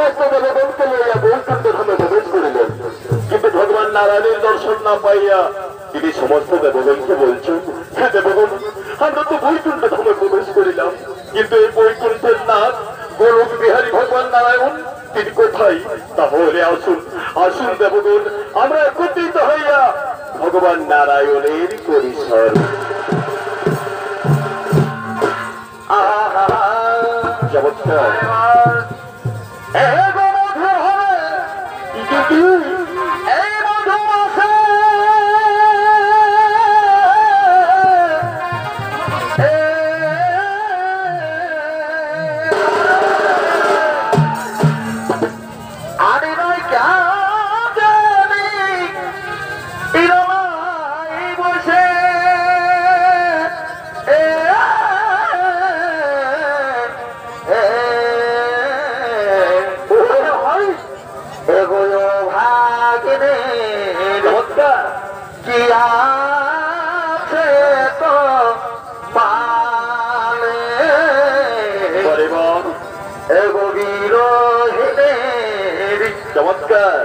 সমস্ত দেবগণকে লইয়া বৈকুণ্ঠ ধামে প্রবেশ করিলেন। কিন্তু ভগবান নারায়ণের দর্শন না পাইয়া তিনি সমস্ত দেবগণকে বলছেন, হ্যাঁ দেবগণ, আমরা তো বৈকুণ্ঠ ধামে প্রবেশ করিলাম, কিন্তু এই বৈকুণ্ঠের নাথ গোলক বিহারী ভগবান নারায়ণ তিনি কোথায়? তাহলে আসুন আসুন দেবগণ, আমরা একত্রিত হইয়া ভগবান নারায়ণের পরিসর। চমৎকার। চমৎকার।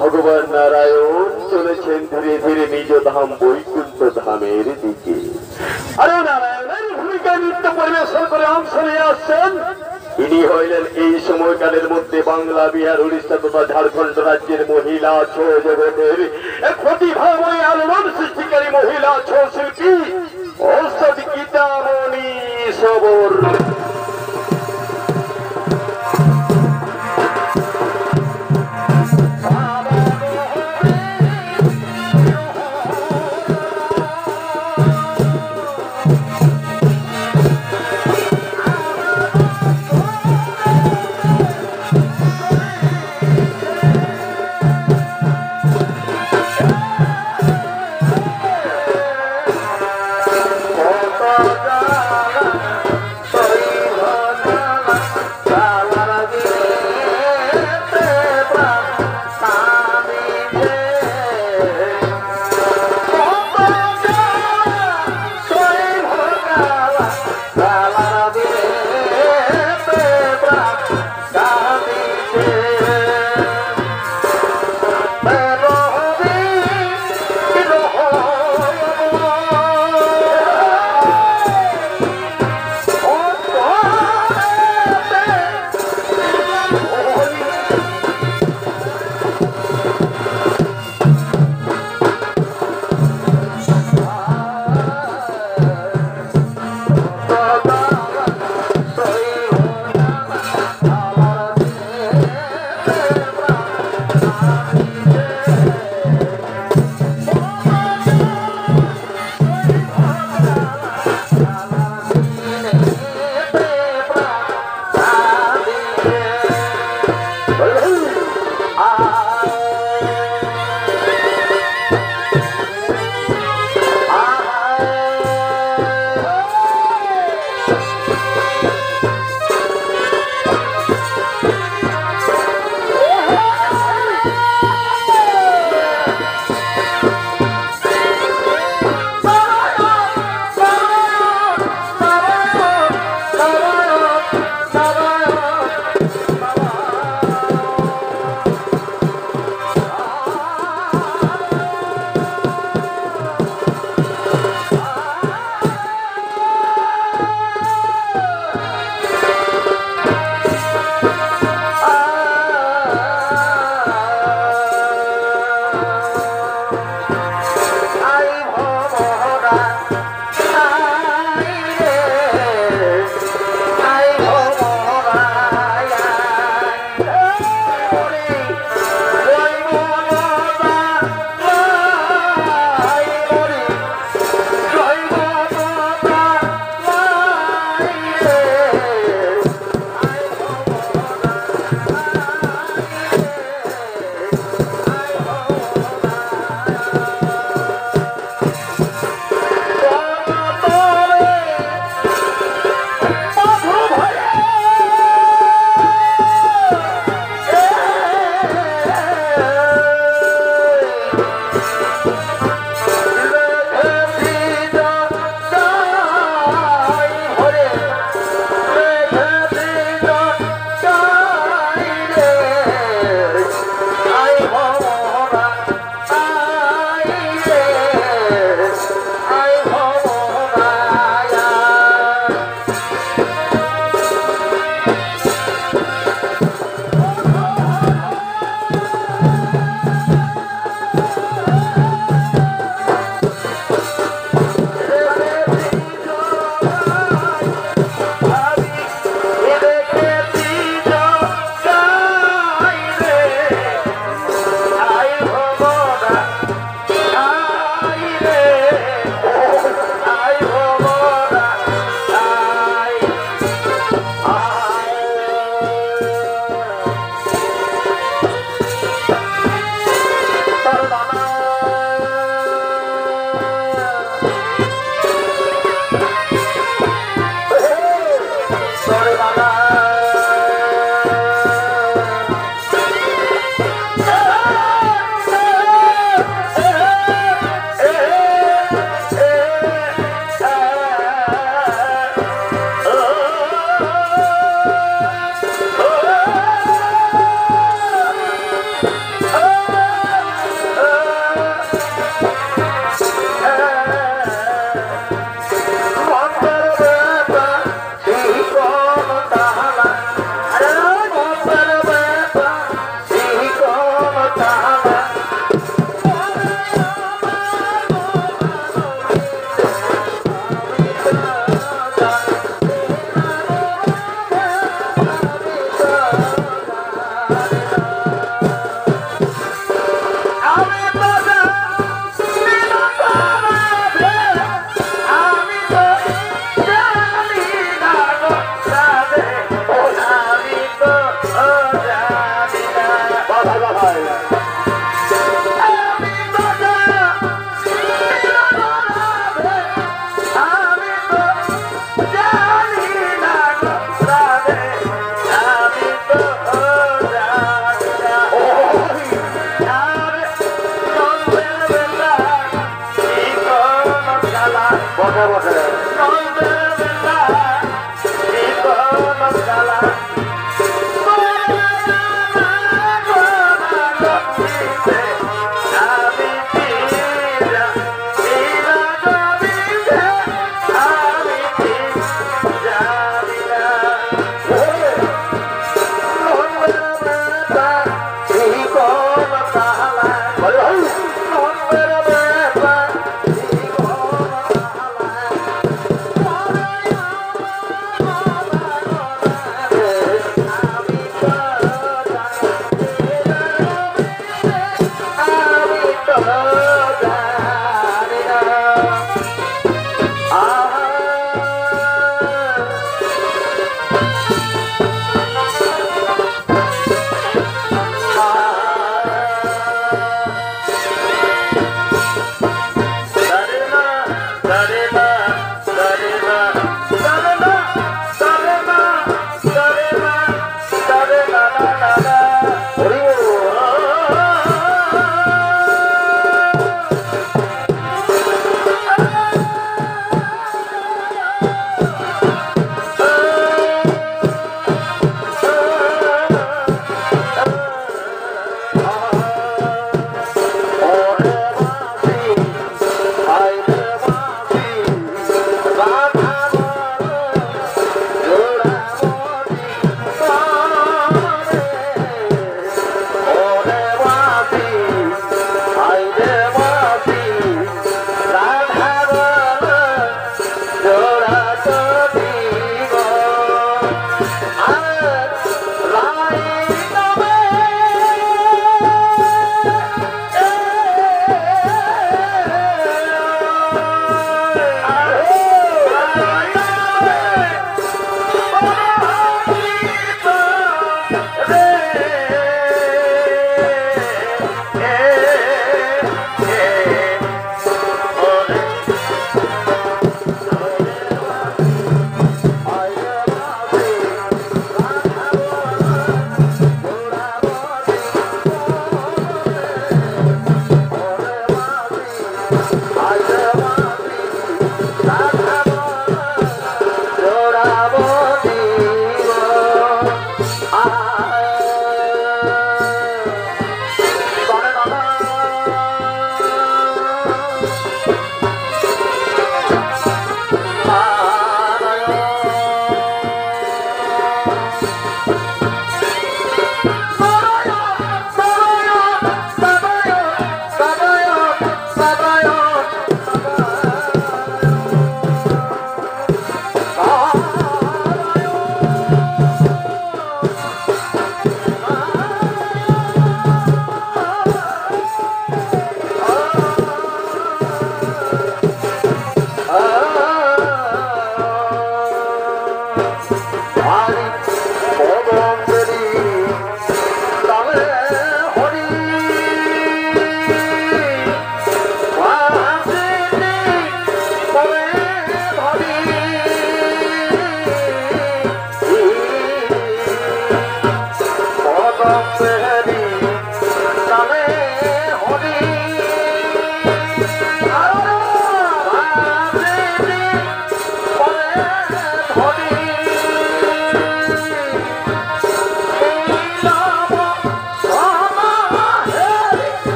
ভগবান নারায়ণ চলেছেন ধীরে ধীরে নিজ ধাম বৈকুণ্ঠ ধামের দিকে। আরে নারায়ণের ভূমিকায় নৃত্য পরিবেশন করে অংশ নিয়ে আসছেন ইনি হইলেন এই সময়কালের মধ্যে বাংলা, বিহার, উড়িষ্যা তথা ঝাড়খণ্ড রাজ্যের মহিলা ছৌ জগতের এক প্রতিভাময়ী আলোড়ন সৃষ্টিকারী মহিলা ছৌ শিল্পী ওস্তাদ গীতামণি সবর। Sorry.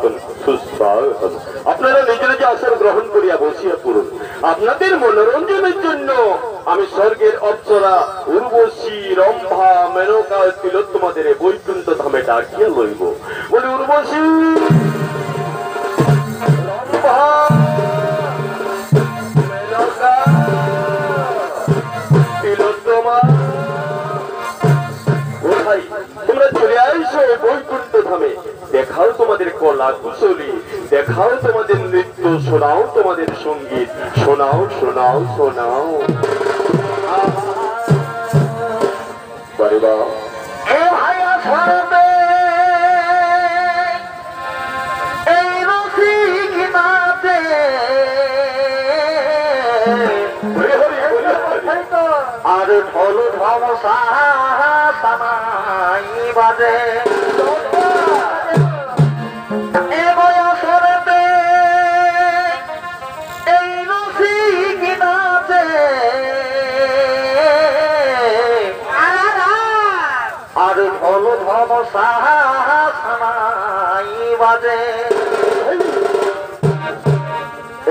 সুস্বাগতম সুস্বাগতম। আপনারা নিজেরা যে আসন গ্রহণ করিয়া বসিয়া পড়ুন। আপনাদের মনোরঞ্জনের জন্য আমি স্বর্গের অপ্সরা উর্বশী রম্ভা মেনকা তিলোত্তমাদের বৈকুণ্ঠ ধামে ডাকিয়া লইব। বলি উর্বশী রম্ভা মেনকা তিলোত্তমা, কোথায় তোমরা চলে আইসো বৈকুণ্ঠ ধামে। দেখাও তোমাদের কলা কুশলী, দেখাও তোমাদের নৃত্য, শোনাও তোমাদের সঙ্গীত, শোনাও শোনাও শোনাও। বাবা এ ভাইয়া শরণে এই রসিক নাতে আর ঢোল ঢমসা সানাই বাজে এ বয়সেতে এই রসিক নাতে আর ঢোল ঢমসা সানাই বাজে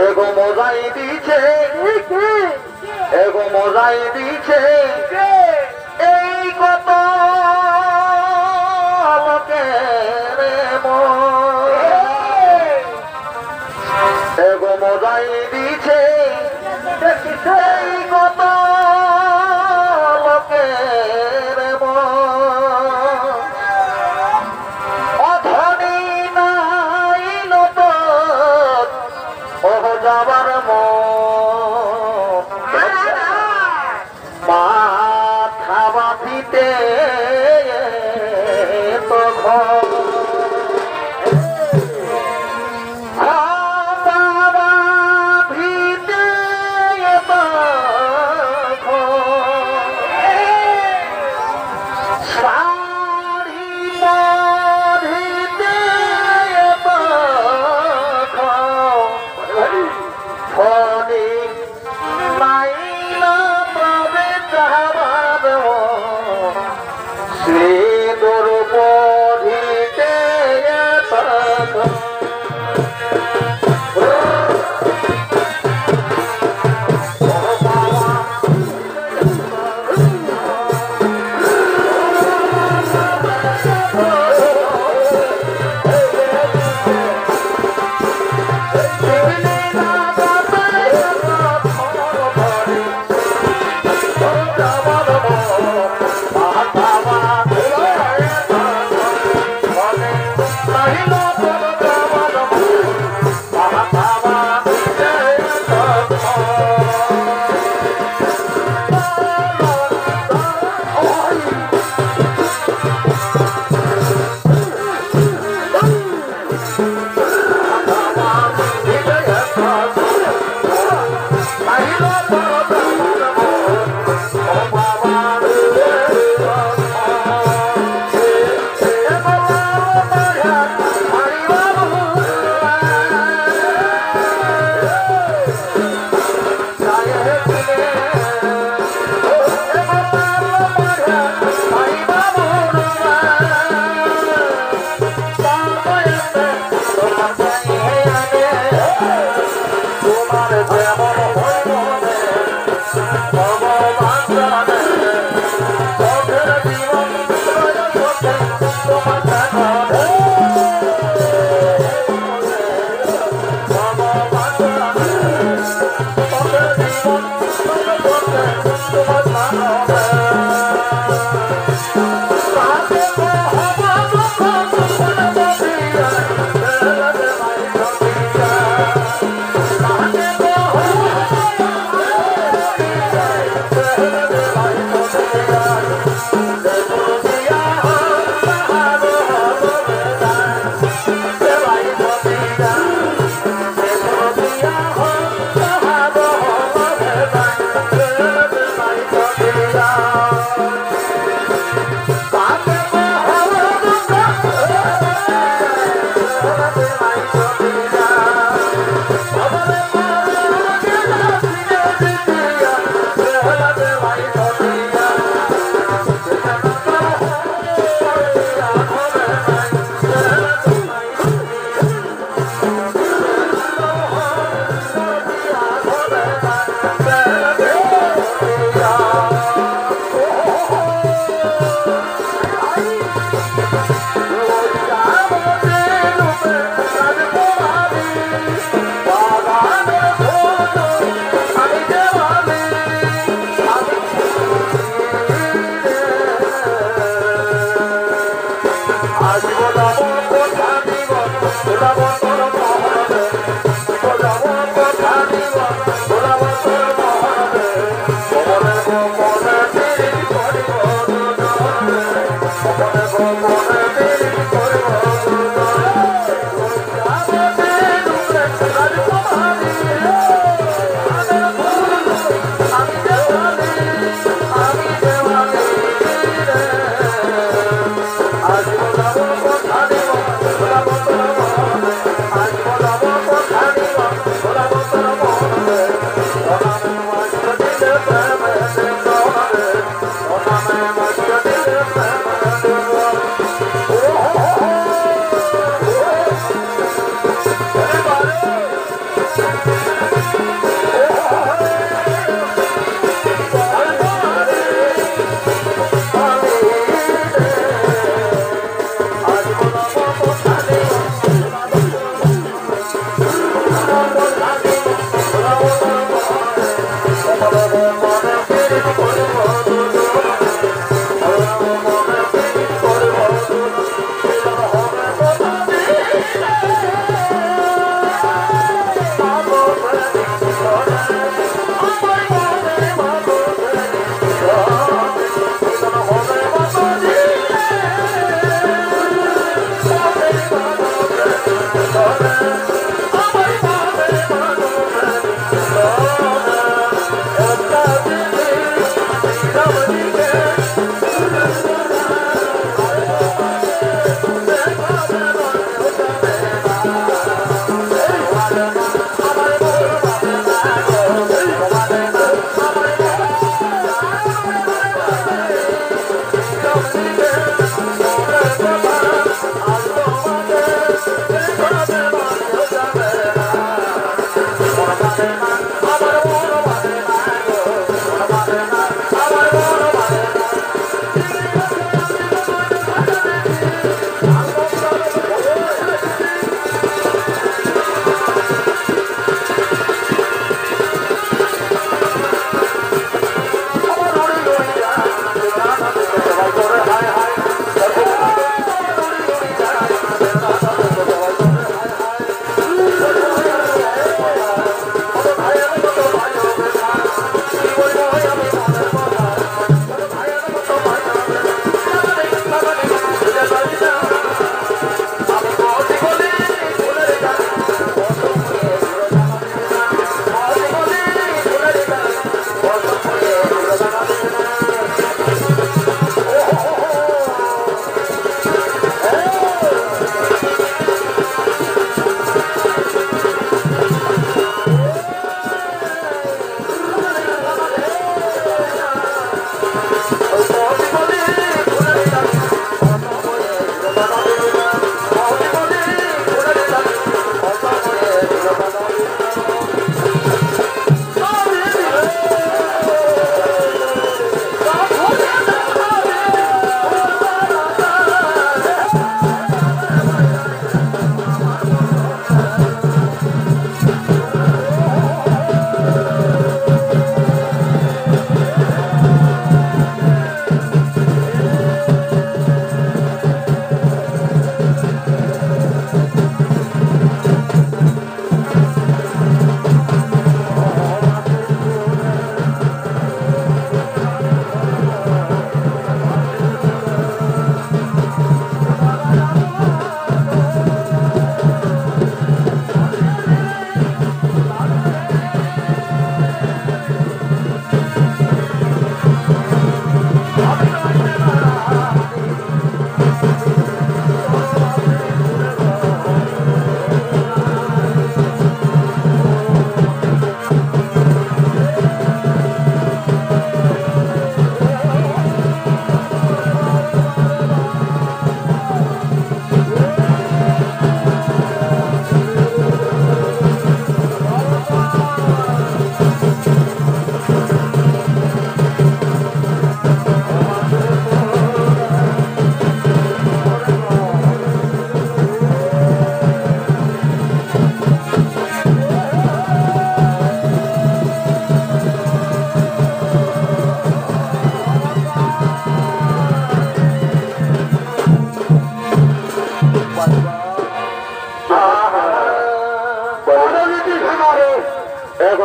এগো মজাই দিছে এগো মজাই দিছে এই কত লোকের মন। এগো মজাই দিছে এই কত লোকের মন। অধনী নাই নতুন ও যাবার মন মাথা বাঁধিতে তো ঘর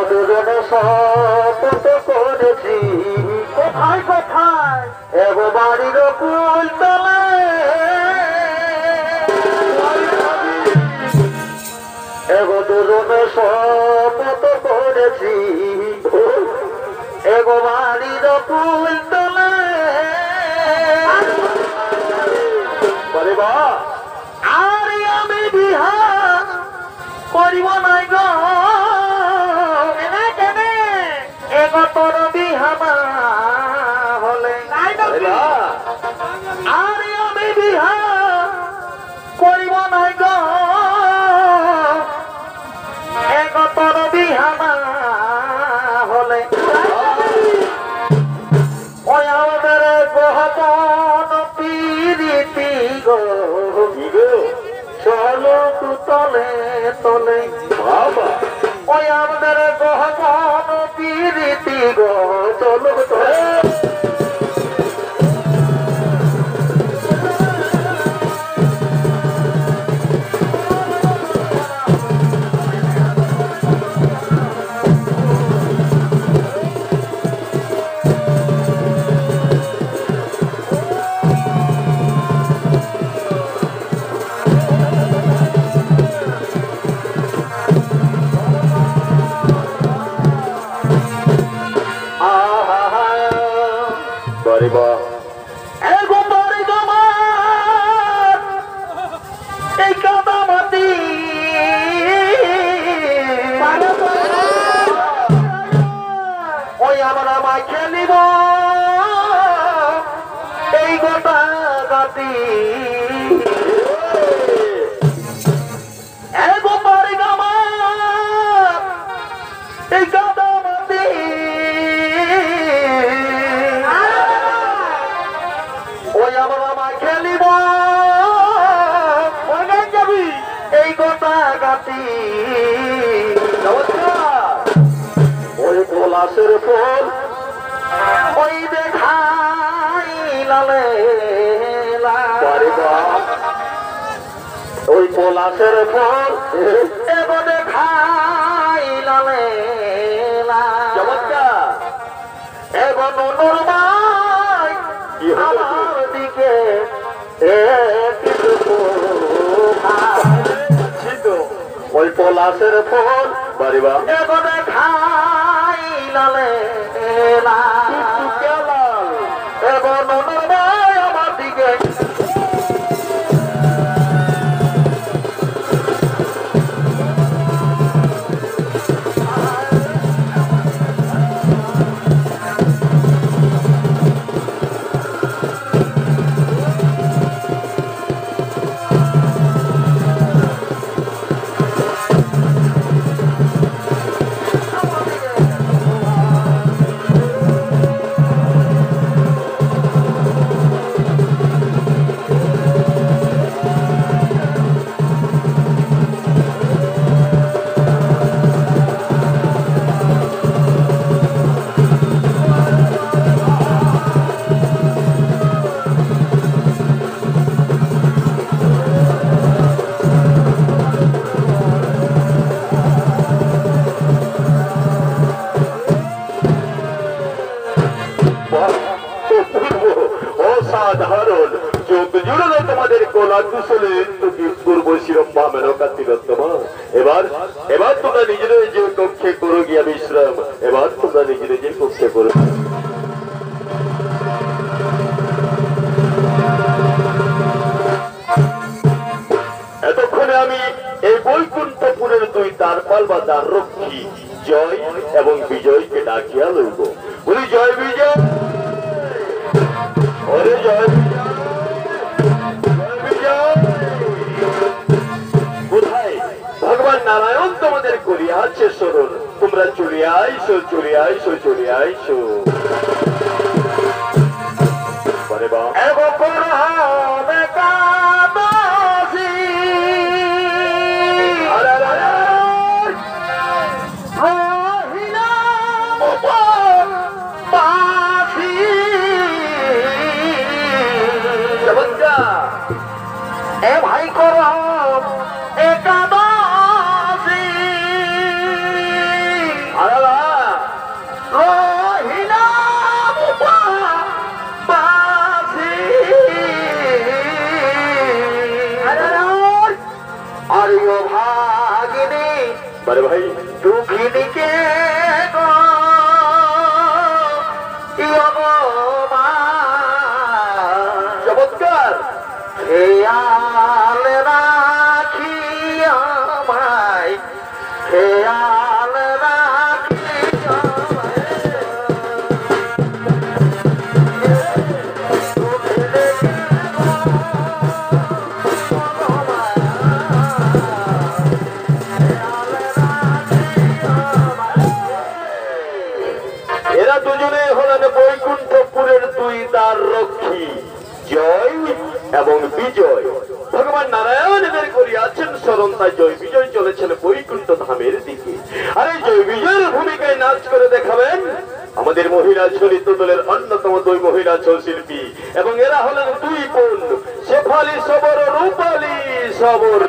দুজনে শপথ করেছি কোথায় কোথায় এগো বাড়ির কুল তলায় এগো দুজনে শপথ করেছি এগো বাড়ির কুল তলায় বলে বা আর আমি বিহা করিব নাই গো কেনে কেনে এগো তোর বিহামা হলে নাই বলে নাকি? বা আর আমি বিহা করিব নাই গো এগো তোর বিহামা হলে ওই আমাদের গহপন পিরিতি গো কি গো চলো তু তলে তলে বাবা ওই আমাদের গহপন পিরিতি গো চলো তলে বলে বা এগো বাড়ি তোমার এই কাদামাটি ওই আমরা মাই খেলিব এই গোটা গাতি এগো বাড়ি তোমার এই কাদামাটি ওই আমরা মাই খেলিব কোথায় যাবি? এই গোটা গাতি নমস্কার ওই পলাশের ফুল ওই দেখাই লালে বলে বা ওই পলাশের ফুল এগো দেখাই লালে চমৎকার এগো নুনুর মাই কি হলো? আমার দিকে কিছু ছি তো ওই পলাশের ফুল বলে বা এগো দেখাই লালে কেলাল এগো নুনুর মাই আমার দিকে অসাধারণ চোখ জুড়ে তোমাদের কোলা কুশলে পূর্ব শিরম্ভা মেনকা তিলোত্তমা এবার এবার তোমরা নিজেদের যে কক্ষে করো গিয়া বিশ্রাম এবার তোমরা নিজেদের যে কক্ষে করো এতক্ষণে আমি এই বৈকুণ্ঠপুরের দুই দ্বারপাল বা দ্বাররক্ষী জয় এবং বিজয়কে ডাকিয়া লইব বলি জয় বিজয় ওরে জয় বিজয় জয় বিজয় কোথায় ভগবান নারায়ণ তোমাদের করিয়া আছে স্মরণ তোমরা চলে আইসো চলে আইসো চলে আইসো বলে বা এগো করবে কাবাসি আরে আরে আরে রহিলা মোপর বাসি চমৎকার এ ভাই কর একাদশী আরে ভাগিনী বারে ভাই দুঃখিনীকে গো কি অপমান চমৎকার খেয়াল রাখি আমায় খেয়াল রাখি এরা দুজনে হলেন বৈকুণ্ঠপুরের দুই দ্বার রক্ষী জয় এবং বিজয়। ভগবান নারায়ণ এদের করিয়াছেন স্মরণ, তাই জয় বিজয় চলেছেন বৈকুণ্ঠ ধামের দিকে। আর এই জয় বিজয়ের ভূমিকায় নাচ করে দেখাবেন আমাদের মহিলা চরিত্র দলের অন্যতম দুই মহিলা ছৌ শিল্পী, এবং এরা হলেন দুই বোন শেফালি সবর ও রূপালী সবর।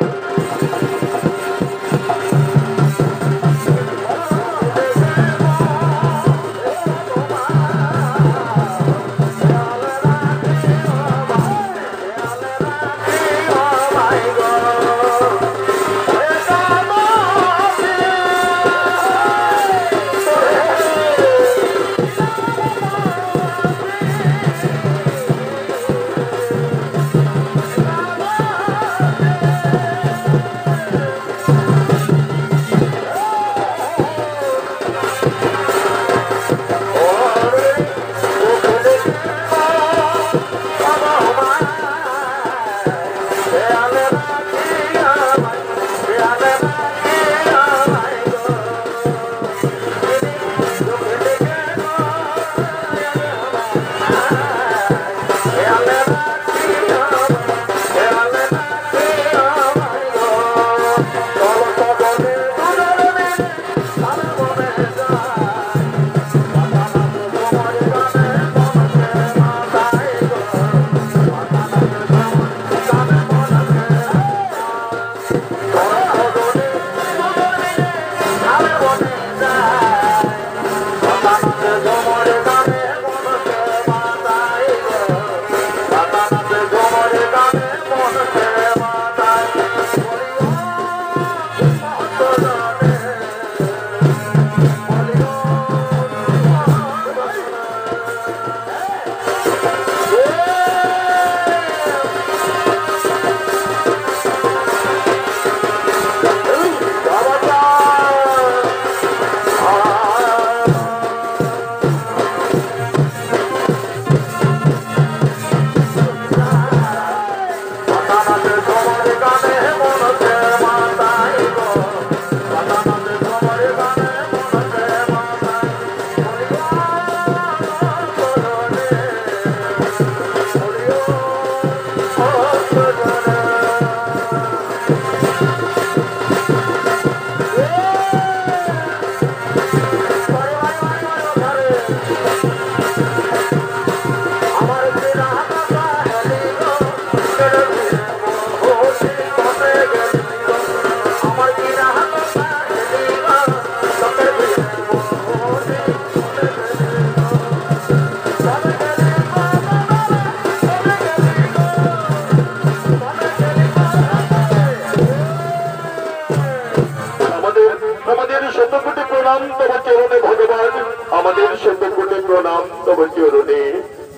আমাদের শতকোটি প্রণাম তব চরণে।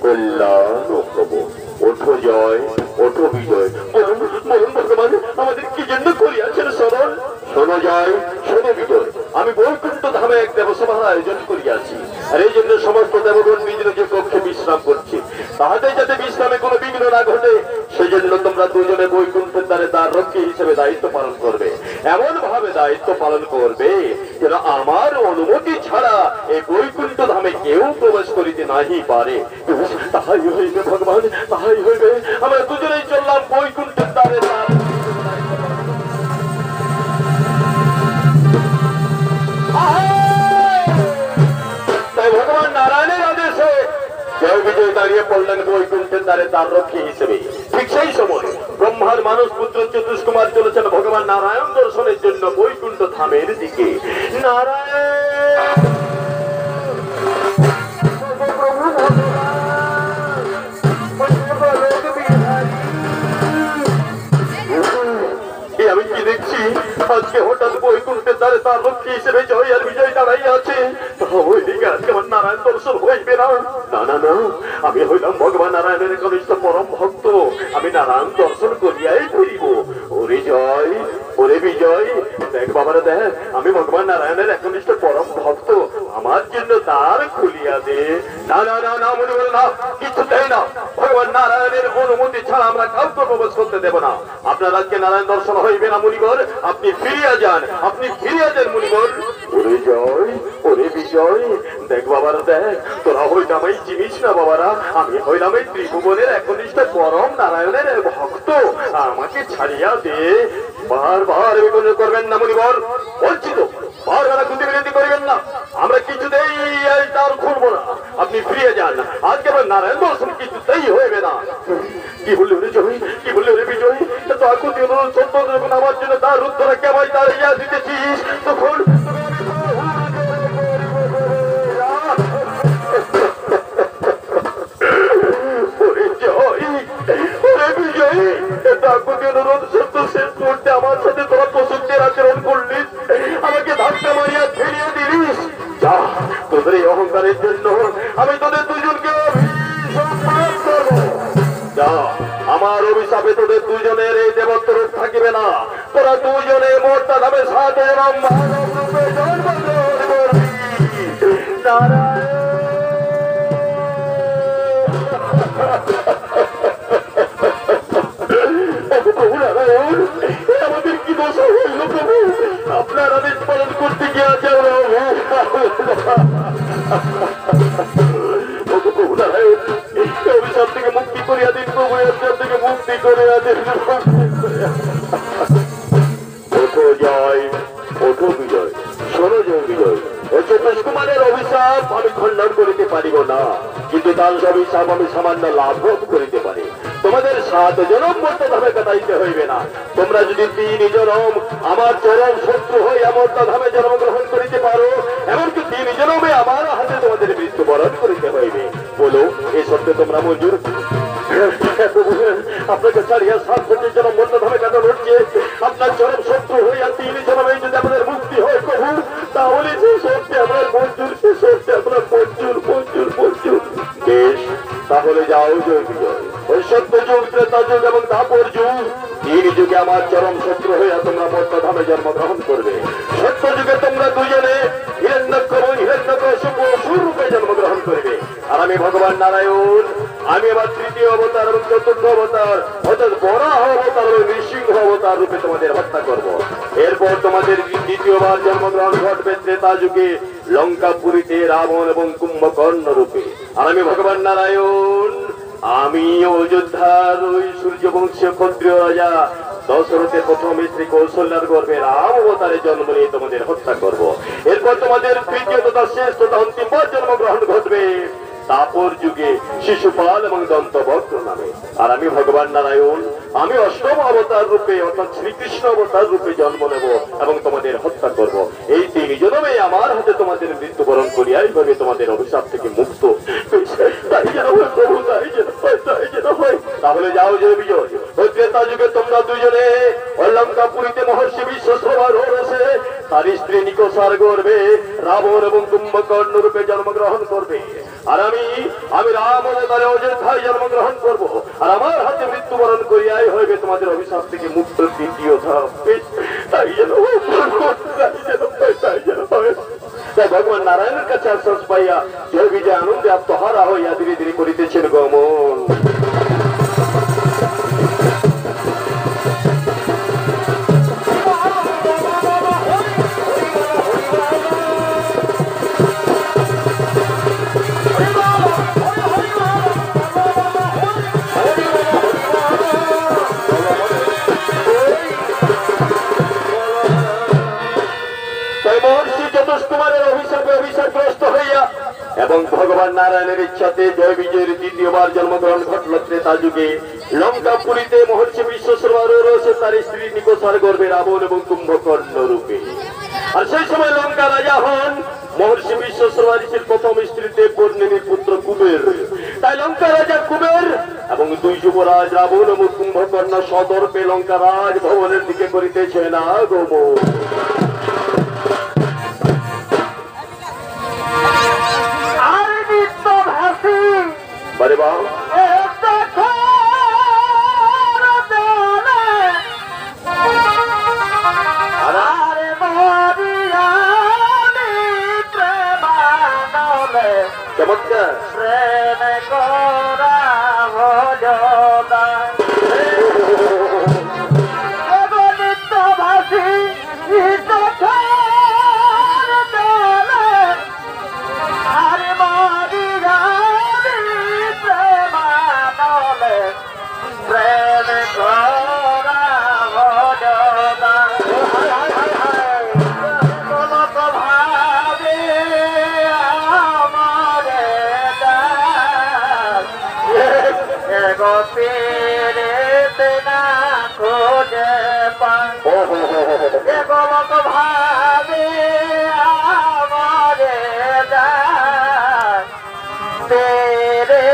কল্যাণ প্রভু, ওঠো জয়, ওঠো বিজয়। বলুন বলুন ভগবান আমাদের কি জন্য করিয়াছেন স্মরণ? শোনো জয়, শোনো বিজয়, আমি বৈকুণ্ঠ ধামে এক দেবসভার আয়োজন করিয়াছি, আর এই জন্য সমস্ত দেবগণ নিজ নিজ কক্ষে বিশ্রাম করছি। তাহাতে যাতে বিশ্রামে কোনো বিঘ্ন না ঘটে, সেজন্য তোমরা দুজনে বৈকুণ্ঠের দ্বারে দ্বার রক্ষী হিসেবে দায়িত্ব পালন করবে। এমন ভাবে দায়িত্ব পালন করবে যেন আমার অনুমতি ছাড়া এই বৈকুণ্ঠ ধামে কেউ প্রবেশ করিতে নাহি পারে। তাহাই হইবে ভগবান, তাহাই হইবে। আমরা দুজনেই চললাম বৈকুণ্ঠের দ্বারে দ্বার। তাই ভগবান নারায়ণের আদেশে জয় বিজয় দাঁড়িয়ে পড়লেন বৈকুণ্ঠের দ্বারে দ্বার রক্ষী হিসেবে। ঠিক সেই সময় ব্রহ্মার মানস পুত্র চতুষ কুমার চলেছেন ভগবান নারায়ণ দর্শনের জন্য বৈকুণ্ঠ ধামের দিকে। নারায়ণ আমি কি দেখছি? আজ আজকে হঠাৎ বৈকুণ্ঠের দ্বারে তার রক্ষী হিসেবে জয় আর বিজয় দাঁড়াই আছে, ওই দিকে আজকে আমার নারায়ণ দর্শন হইবে না। না না না, আমি হইলাম ভগবান নারায়ণের কনিষ্ঠ পরম ভক্ত, আমি নারায়ণ দর্শন করিয়াই ফিরিব। ওরে জয়, ওরে বিজয়, দেখ বাবারা দেখ, আমি ভগবান নারায়ণের একনিষ্ঠ পরম ভক্ত, আমার জন্য দ্বার খুলিয়া দে। না না না না মনে বল না, কিছু দেয় না, ভগবান নারায়ণের অনুমতি ছাড়া আমরা কাউকে প্রবেশ করতে দেব না। আপনার আজকে নারায়ণ দর্শন হইবে না মুনিবর, আপনি ফিরিয়া যান, আপনি ফিরিয়া যান মুনিবর। ওরে জয়, ওরে বিজয়, দেখ বাবারা দেখ, তোরা হইলাম এই চিনিস না বাবারা, আমি হইলাম এই ত্রিভুবনের একনিষ্ঠ পরম নারায়ণের ভক্ত, আমাকে ছাড়িয়া দে। বারবার বিকল্প করবেন না মুনিবর, বলছি তো, বারবার ক্ষতি বিরতি করবেন না, আমরা কিছুতেই এই তার খুলবো না, আপনি ফিরিয়ে যান, আজকে আমার নারায়ণ দর্শন কিছুতেই হইবে না। কি বললি ওরে জয়, কি বললি ওরে বিজয়, এত আকুতি অনুরোধ সত্য যখন আমার জন্য তার উত্তরে কেমন দাঁড়িয়ে দিতেছিস, তখন আমার সাথে তোরা প্রসূতির আচরণ করলিস, আমাকে ধাক্কা মারিয়া ফিরিয়ে দিলিস। যা, তোদের এই অহংকারের জন্য আমি তোদের দুজনকে যা, আমার অভিশাপে তোদের দুজনের এই দেবত্ব রূপ থাকিবে না, তোরা দুজনে মোটটা ধামে সাথে আমাদের কি দোষ হইল প্রভু, আপনার আদেশ পালন করতে গিয়ে আছে অভিশাপ থেকে মুক্তি করিয়া দিন প্রভু, অভিশাপ থেকে মুক্তি করিয়া দিন। ওঠো জয়, ওঠো বিজয়, শোনো জয় বিজয়, চতুষ কুমারের অভিশাপ আমি খণ্ডন করিতে পারিব না, কিন্তু তার অভিশাপ আমি সামান্য লাভ করিতে পারি। তোমাদের 7 জনম মর্তধামে কাটাইতে হইবে না, তোমরা যদি 3 জনম আমার চরম শত্রু হয়ে মর্তধামে জন্মগ্রহণ করিতে পারো, এমনকি 3 জনমে আমার হাতে তোমাদের মৃত্যুবরণ করিতে হইবে। বলো, এই সত্যে তোমরা মঞ্জুর? আপনাকে ছাড়িয়া 7 জনম মর্তধামে কাটানো হচ্ছে, আপনার চরম শত্রু হইয়া 3 জনমে যদি আমাদের মুক্তি হয় প্রভু, তাহলে সেই সত্যি আমরা মঞ্জুর, সে সত্যি আমরা মঞ্জুর মঞ্জুর মঞ্জুর। বেশ, তাহলে যাও জয় বিজয়, ওই সত্য যুগ, ত্রেতা যুগ এবং দাপর যুগ, 3 যুগে আমার চরম শত্রু হইয়া তোমরা মর্তধামে জন্মগ্রহণ করবে। সত্য যুগে তোমরা দুজনে হিরণ্যক্ষ এবং হিরণ্যকশিপু অসুর রূপে জন্মগ্রহণ করবে, আর আমি ভগবান নারায়ণ, আমি আমার 3য় অবতার এবং 4র্থ অবতার অর্থাৎ বরাহ অবতার এবং নৃসিংহ অবতার রূপে তোমাদের হত্যা করব। এরপর তোমাদের 2য়বার জন্মগ্রহণ ঘটবে ত্রেতা যুগে লঙ্কাপুরীতে রাবণ এবং কুম্ভকর্ণ রূপে, আর আমি ভগবান নারায়ণ, আমি অযোধ্যার ওই সূর্যবংশীয় ক্ষত্রিয় রাজা দশরথের প্রথম স্ত্রী কৌশল্যার গর্ভে রাম অবতারে জন্ম নিয়ে তোমাদের হত্যা করব। এরপর তোমাদের 3য় তথা শেষ তথা অন্তিমবার জন্মগ্রহণ ঘটবে দাপর যুগে শিশুপাল এবং দন্তবক্র নামে, আর আমি ভগবান নারায়ণ, আমি 8ম অবতার রূপে অর্থাৎ শ্রীকৃষ্ণ অবতার রূপে জন্ম নেব এবং তোমাদের হত্যা করব। এই 3 জনমে আমার হাতে তোমাদের মৃত্যুবরণ করিয়াই হবে তোমাদের অভিশাপ থেকে মুক্ত। তাই যেন হয় প্রভু, তাই যেন হয়, তাই যেন হয়। তাহলে যাও জয় বিজয়, ওই ত্রেতা যুগে তোমরা দুজনে লঙ্কাপুরীতে মহর্ষি বিশ্বশ্রবার রসে তার স্ত্রী নিকোষার গর্ভে রাবণ এবং কুম্ভকর্ণ রূপে জন্মগ্রহণ করবে, আর আমি রাম অবতারে অযোধ্যায় জন্মগ্রহণ করব, আর আমার হাতে মৃত্যুবরণ করিয়াই হইবে তোমাদের অভিশাপ থেকে মুক্ত 3য় ধাপ। তাই যেন হয়, তাই যেন হয়, তাই যেন হয়। তাই ভগবান নারায়ণের কাছে আশ্বাস পাইয়া জয় বিজয় আনন্দে আত্মহারা হইয়া ধীরে ধীরে করিতেছেন গমন। এবং ভগবান নারায়ণের ইচ্ছাতে জয় বিজয়ের 2য়বার জন্মগ্রহণ ঘটল ত্রেতা যুগে লঙ্কাপুরীতে মহর্ষি বিশ্বশ্রবার রসে তার স্ত্রী নিকোষার গর্ভে রাবণ এবং কুম্ভকর্ণ রূপে। আর সেই সময় লঙ্কা রাজা হন মহর্ষি বিশ্বশ্রবা ঋষির প্রথম স্ত্রী দেববর্ণিনীর পুত্র কুবের। তাই লঙ্কা রাজা কুবের এবং 2 যুবরাজ রাবণ এবং কুম্ভকর্ণ সদর্পে লঙ্কা রাজ ভবনের দিকে করিতেছে না গমন। চমৎকার। প্রেম করা হলো না নিত্য ভাসি আর মারি গানি প্রেমানলে প্রেম করা হলো না মনত ভাবে আমারে গোপীরে না খোঁজে পান মনত ভাবে আমারে তেরে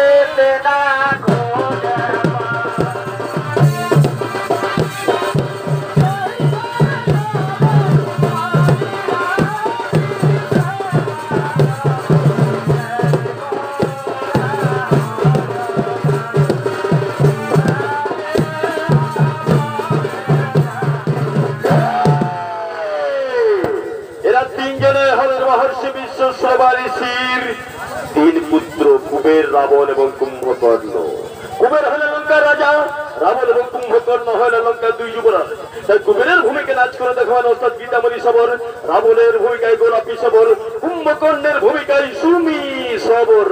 না খোঁজে এরা তিনজনে হলেন মহর্ষি বিশ্বশ্রবা ঋষির তিন পুত্র কুবের, রাবণ এবং কুম্ভকর্ণ। কুবের হলেন লঙ্কার রাজা, রাবণ এবং কুম্ভকর্ণ হলেন লঙ্কার দুই যুবরাজ। তাই কুবেরের ভূমিকা নাচ করে দেখান অর্থাৎ গীতামণি সবর, রাবণের ভূমিকায় গোলাপী সবর, কুম্ভকর্ণের ভূমিকায় সুমি সবর।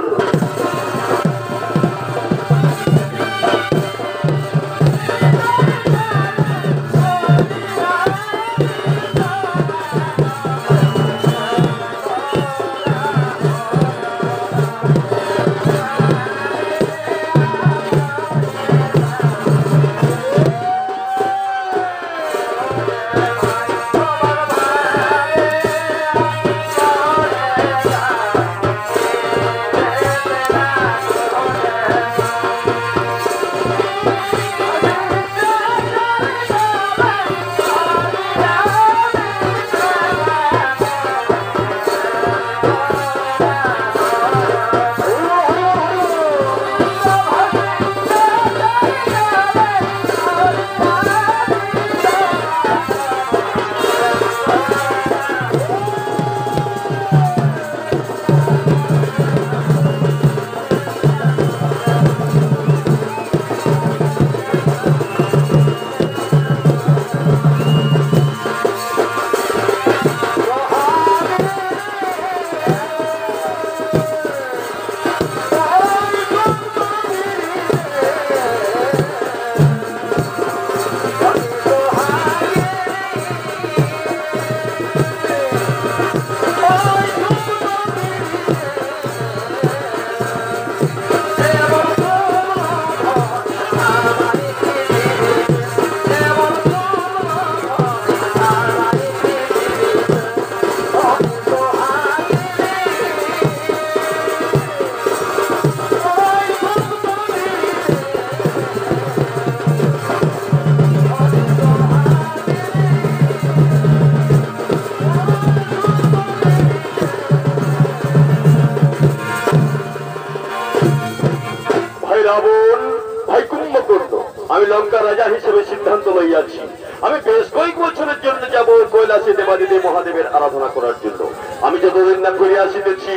আমি লঙ্কা রাজা হিসেবে সিদ্ধান্ত লইয়াছি, আমি বেশ কয়েক বছরের জন্য যাব কৈলাসে দেবাদিদেব মহাদেবের আরাধনা করার জন্য। আমি যতদিন না করে আসিতেছি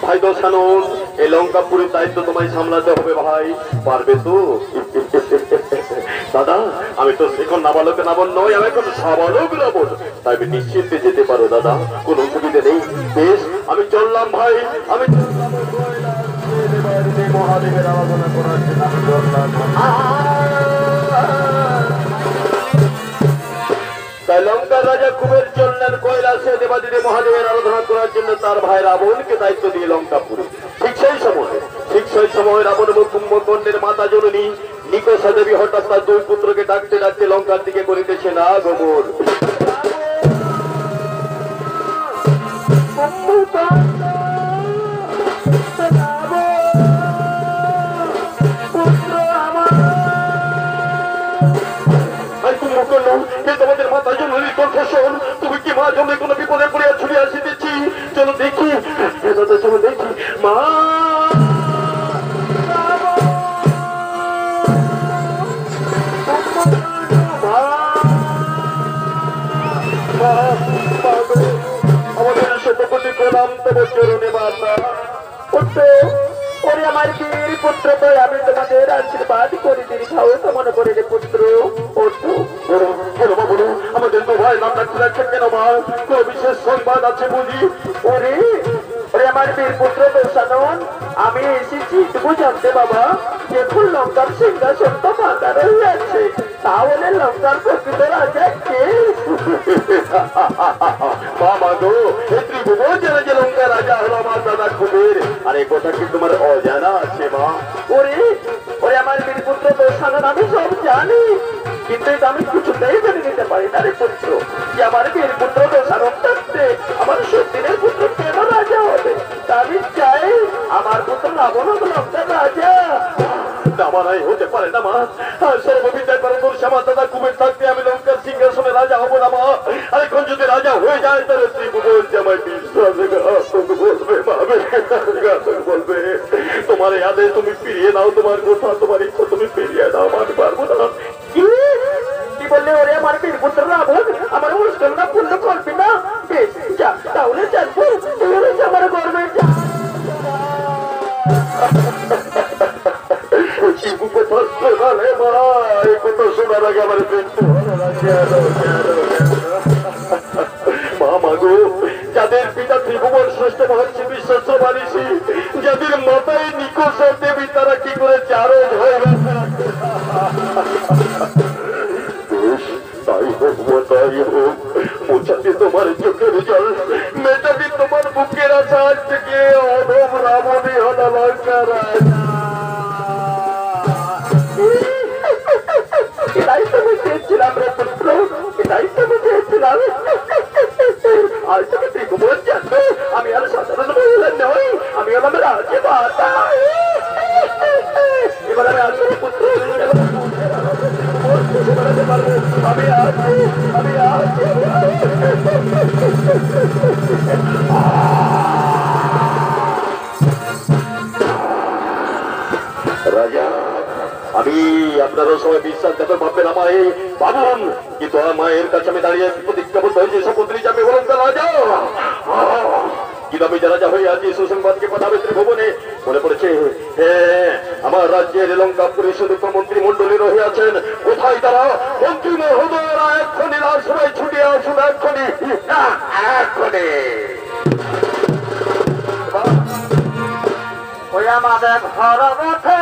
ভাই দশানন, এই লঙ্কাপুরের দায়িত্ব তোমায় সামলাতে হবে ভাই, পারবে তো? দাদা আমি তো এখন নাবালক রাবণ নই, আমি এখন সাবালক রাবণ, তাই আমি নিশ্চিন্তে যেতে পারো দাদা, কোনো অসুবিধা নেই। বেশ আমি চললাম ভাই, আমি মহাদেবের আরাধনা করার জন্য আমি চললাম। তাই লঙ্কার রাজা কুবের চললেন কৈলাসে দেবাদিদেব মহাদেবের আরাধনা করার জন্য তার ভাই রাবণকে দায়িত্ব দিয়ে লঙ্কাপুরে। ঠিক সেই সময় রাবণ এবং কুম্ভকর্ণের মাতা জননী নিকষা দেবী হঠাৎ তার দুই পুত্রকে ডাকতে ডাকতে লঙ্কার দিকে করিতেছে না গোবর। তোমাদের মাতা জননীর কণ্ঠস্বর, তুমি কি মা জন্য কোনো বিপদে পড়িয়া ছুটে আসিতেছি? চলো দেখি, চলো দেখি মা। আমাদের শতকোটি প্রণাম তব চরণে মাতা। আমার বীর পুত্র তো আমি তোমাদের আশীর্বাদ করে দিই খাও কেমন করে রে পুত্র ওঠো বলো বলো আমাদের তো ভাই নাম রাখতে রাখছেন কেন মা কোনো বিশেষ সংবাদ আছে বুঝি ওরে ওরে আমার বীর পুত্র দোষানন আমি এসেছি তুমি জানতে বাবা যে ফুল লঙ্কার সিংহাসন তো ফাঁকা রয়ে আছে তাহলে লঙ্কার প্রকৃত রাজা কে বাবা গো এই ত্রিভুবন জানা যে লঙ্কার রাজা হলো আমার দাদা কুবের আর এই কথা কি তোমার অজানা আছে মা ওরে ওরে আমার বীর পুত্র দোষানন আমি সব জানি কিন্তু এটা আমি কিছুতেই জেনে নিতে পারি না রে পুত্র যে আমার বীর পুত্র দোষানন থাকতে আমার সত্যিনের পুত্র কেন রাজা হবে তা আমি চাই আমার পুত্র রাবণ লঙ্কার রাজা আমারাই হতে পারে না মা সর্ববিদ্যার পরে তোর শ্যামা দাদা কুবের থাকতে আমি লঙ্কার সিংহাসনে রাজা হবো না মা আর এখন যদি রাজা হয়ে যায় তাহলে ত্রিভুবন জামাই বিশ্বাসঘাতক বলবে ঘাতক বলবে তোমার এই আদেশ তুমি ফিরিয়ে নাও তোমার কথা তোমার ইচ্ছা তুমি ফিরিয়ে নাও আমি পারবো না কি বললে ওরে আমার বীর পুত্র রাবণ আমার অনুষ্ঠানটা পূর্ণ করবি না বেশ যা তাহলে জানবো তুই হয়েছে আমার গর্বের শোনার আগে আমার যাদের পিতা ত্রিভুবন শ্রেষ্ঠ মহর্ষি বিশ্বস্ত মানিসি যাদের মাথায় নিকোষ দেবী তারা কি করে চারজ হয়ে গেছে তাই হোক তাই হোক মোছাতে তোমার চোখের জল মেটাতে তোমার বুকের আশা থেকে অধম রাবণী হল লঙ্কা রাজা এটাই তো আমি চেয়েছিলাম রে পুত্র এটাই তো আমি চেয়েছিলাম আর তুমি ত্রিভুবন জানবে আমি আর সাধারণ মহিলা নই আমি হলাম রাজ্যে মাতা এবার আমি আসলে পুত্র আমি আছি আমি আছি রাজা আমি আপনারও সবাই বিশ্বাস দেবে ভাববেন আমায় বাবুন কিন্তু আমার মায়ের কাছে আমি দাঁড়িয়ে প্রতিজ্ঞাবদ্ধ হয়েছি শপথ আমি বলুন রাজা কিন্তু আমি রাজা হয়ে আছি সুসংবাদকে পাঠাবে ত্রিভুবনে মনে পড়েছে হ্যাঁ আমার রাজ্যের লঙ্কা পরিষদ মন্ত্রী মন্ডলী রয়ে আছেন কোথায় তারা মন্ত্রী মহোদয়রা এক্ষণি সবাই ছুটে আসুন এক্ষণি এক্ষণি ওই আমাদের ঘর বসে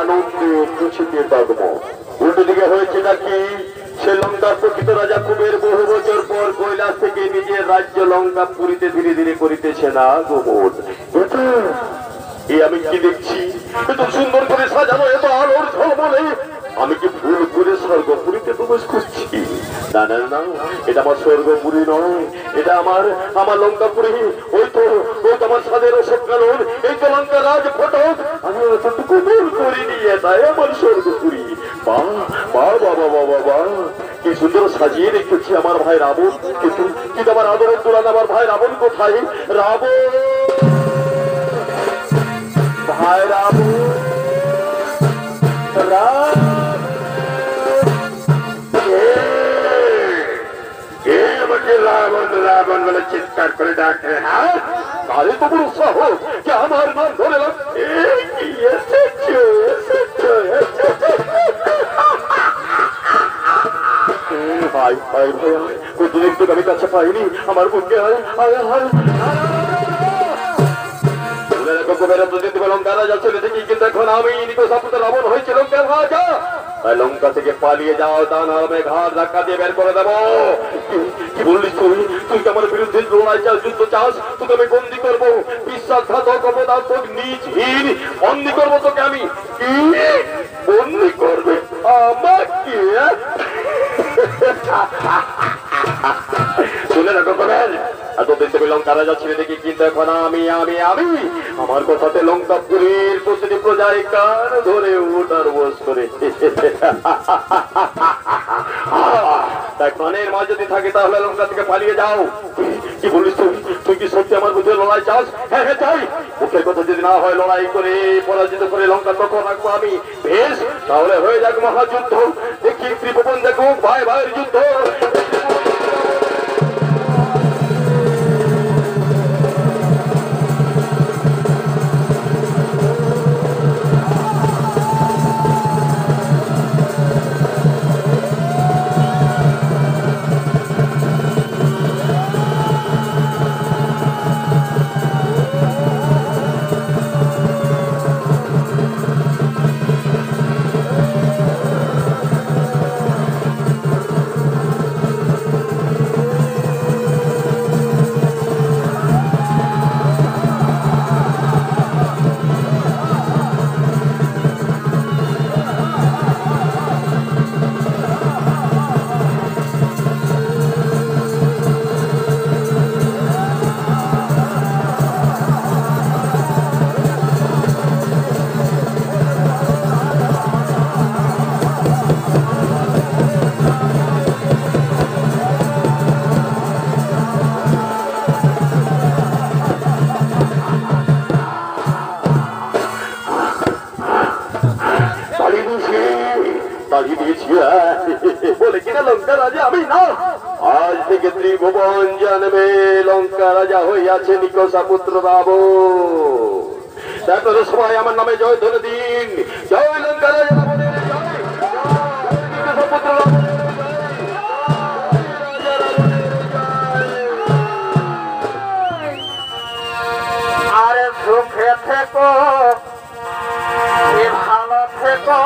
আনন্দে খুশিতে তগ্ন। উল্টো দিকে হয়েছে নাকি সে লঙ্কার প্রকৃত রাজা কুবের বহু বছর পর কৈলাস থেকে নিজের রাজ্য লঙ্কা পুরীতে ধীরে ধীরে করিতেছে না গোমর। আমি কি দেখছি? এত সুন্দর করে সাজানো, এত আলোর ঝলমলে, আমি কি ভুল করে স্বর্গপুরীতে প্রবেশ করছি? না না না, এটা আমার স্বর্গপুরী নয়, এটা আমার লঙ্কাপুরী। ওই তো আমার সাদের অশোক কানন, এই তো লঙ্কা রাজ ফটক। আমি অতটুকু ভুল করিনি, এটাই আমার স্বর্গপুরী। বাহ বাহ বাবা বাবা বাহ, কি সুন্দর সাজিয়ে রেখেছি আমার ভাই রাবণ। কিন্তু কিন্তু আমার আদরের দুলাল আমার ভাই রাবণ কোথায়? রাবণ, ভাই রাবণ, রাবণ রাবণ বলে চিৎকার করে ডাকে। হ্যাঁ, কালে তো বড় সাহস যে আমার নাম ধরে ভাই ভাই ভাই, কতদিন তো আমি কাছে পাইনি আমার বুকে। লঙ্কা রাজা চলে দেখি, কিন্তু এখন আমি রাবণ হয়েছে লঙ্কার রাজা। তাই লঙ্কা থেকে পালিয়ে যাও, তা না হবে ঘাট ধাক্কা দিয়ে বের করে দেবো। কি বললিস তুই? তুই আমার বিরুদ্ধে লড়াই চাস, যুদ্ধ চাস? তোকে আমি বন্দি করবো, বিশ্বাসঘাতক অপদার্থক নিজহীন বন্দি করবো তোকে আমি। কি বন্দি করবে আমাকে? শুনে রাখো কবেন, এতদিন তুমি লঙ্কা রাজা ছেড়ে দেখি, কিন্তু এখন আমি আমি আমি আমার কথাতে লঙ্কাপুরীর প্রতিটি প্রজায় কান ধরে উঠার বস করে। তাই প্রাণের মা যদি থাকে তাহলে লঙ্কা থেকে পালিয়ে যাও। কি বলিস তুই? তুই কি সত্যি আমার বুঝে লড়াই চাস? হ্যাঁ হ্যাঁ চাই। মুখের কথা যদি না হয়, লড়াই করে পরাজিত করে লঙ্কা তখন রাখবো আমি। বেশ, তাহলে হয়ে যাক মহাযুদ্ধ। দেখি ত্রিভুবন দেখুক ভাই ভাইয়ের যুদ্ধ। বলে কিনা লঙ্কা রাজা আমি না। আজ থেকে ত্রিভুবন জানবে লঙ্কা রাজা হইয়াছে নিকষা পুত্র রাবণ। তারপরে সবাই আমার নামে জয় ধরে দিন। জয় লঙ্কা রাজা রাবণের জয়, নিকষা পুত্র রাবণের আরে সুখে থেকো, ভালো থেকো।